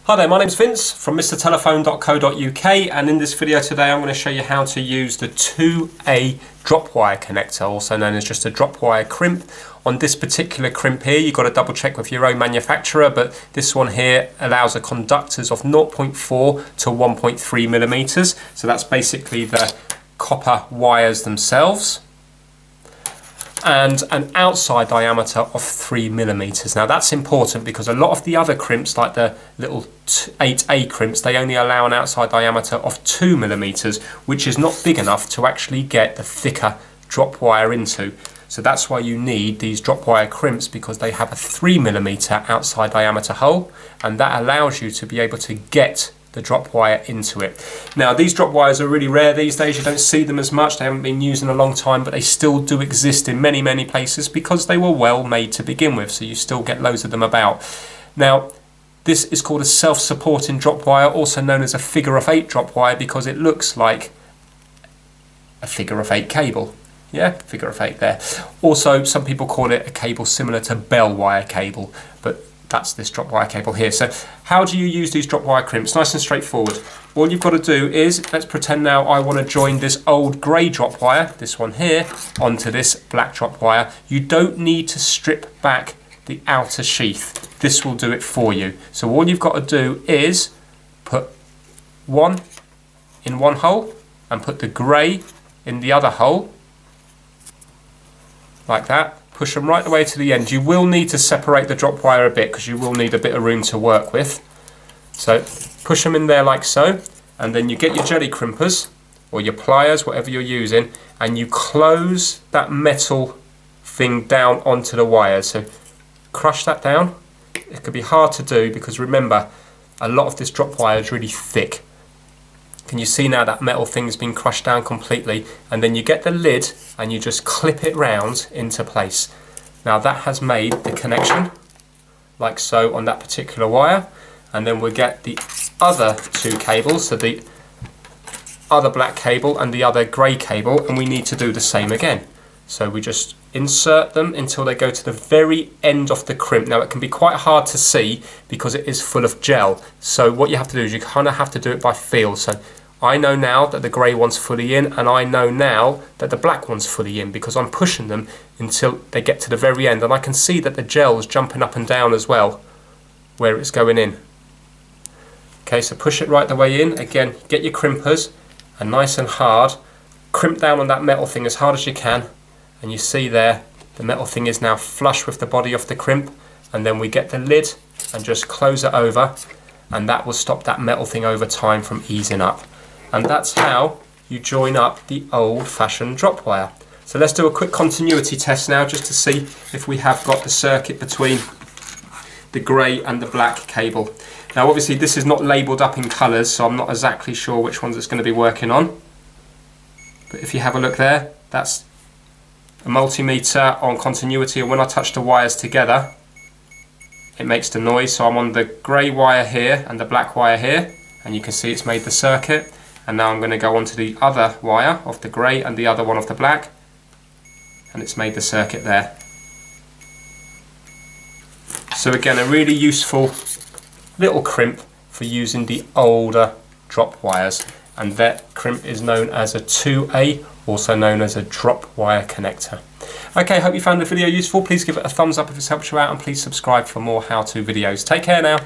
Hi there, my name's Vince from mrtelephone.co.uk, and in this video today I'm going to show you how to use the 2A Dropwire connector, also known as just a Dropwire crimp. On this particular crimp here, you've got to double check with your own manufacturer, but this one here allows a conductors of 0.4 to 1.3 millimeters. So that's basically the copper wires themselves, and an outside diameter of 3 millimeters. Now that's important because a lot of the other crimps, like the little 8A crimps, they only allow an outside diameter of 2 millimeters, which is not big enough to actually get the thicker drop wire into. So that's why you need these drop wire crimps, because they have a 3 millimeter outside diameter hole, and that allows you to be able to get the drop wire into it. Now these drop wires are really rare these days. You don't see them as much. They haven't been used in a long time, but they still do exist in many places because they were well made to begin with, so you still get loads of them about. Now this is called a self-supporting drop wire, also known as a figure-of-8 drop wire, because it looks like a figure-of-8 cable. Yeah, figure-of-8 there. Also some people call it a cable similar to bell wire cable, but that's this drop wire cable here. So how do you use these drop wire crimps? Nice and straightforward. All you've got to do is, let's pretend now I want to join this old grey drop wire, this one here, onto this black drop wire. You don't need to strip back the outer sheath. This will do it for you. So all you've got to do is put one in one hole and put the grey in the other hole, like that. Push them right the way to the end. You will need to separate the drop wire a bit because you will need a bit of room to work with. So push them in there like so, and then you get your jelly crimpers or your pliers, whatever you're using, and you close that metal thing down onto the wires. So crush that down. It could be hard to do because remember, a lot of this drop wire is really thick. Can you see now that metal thing's been crushed down completely? And then you get the lid and you just clip it round into place. Now that has made the connection like so on that particular wire. And then we'll get the other two cables, so the other black cable and the other grey cable, and we need to do the same again. So we just insert them until they go to the very end of the crimp. Now it can be quite hard to see because it is full of gel. So what you have to do is you kind of have to do it by feel. So I know now that the grey one's fully in, and I know now that the black one's fully in because I'm pushing them until they get to the very end. And I can see that the gel's jumping up and down as well where it's going in. Okay, so push it right the way in. Again, get your crimpers and nice and hard. Crimp down on that metal thing as hard as you can. And you see there, the metal thing is now flush with the body of the crimp. And then we get the lid and just close it over. And that will stop that metal thing over time from easing up. And that's how you join up the old-fashioned drop wire. So let's do a quick continuity test now just to see if we have got the circuit between the grey and the black cable. Now obviously this is not labelled up in colours, so I'm not exactly sure which ones it's going to be working on. But if you have a look there, that's a multimeter on continuity, and when I touch the wires together it makes the noise. So I'm on the grey wire here and the black wire here, and you can see it's made the circuit. And now I'm going to go onto the other wire of the grey and the other one of the black, and it's made the circuit there. So again, a really useful little crimp for using the older drop wires, and that crimp is known as a 2A, also known as a drop wire connector. Okay, hope you found the video useful. Please give it a thumbs up if it's helped you out, and please subscribe for more how-to videos. Take care now.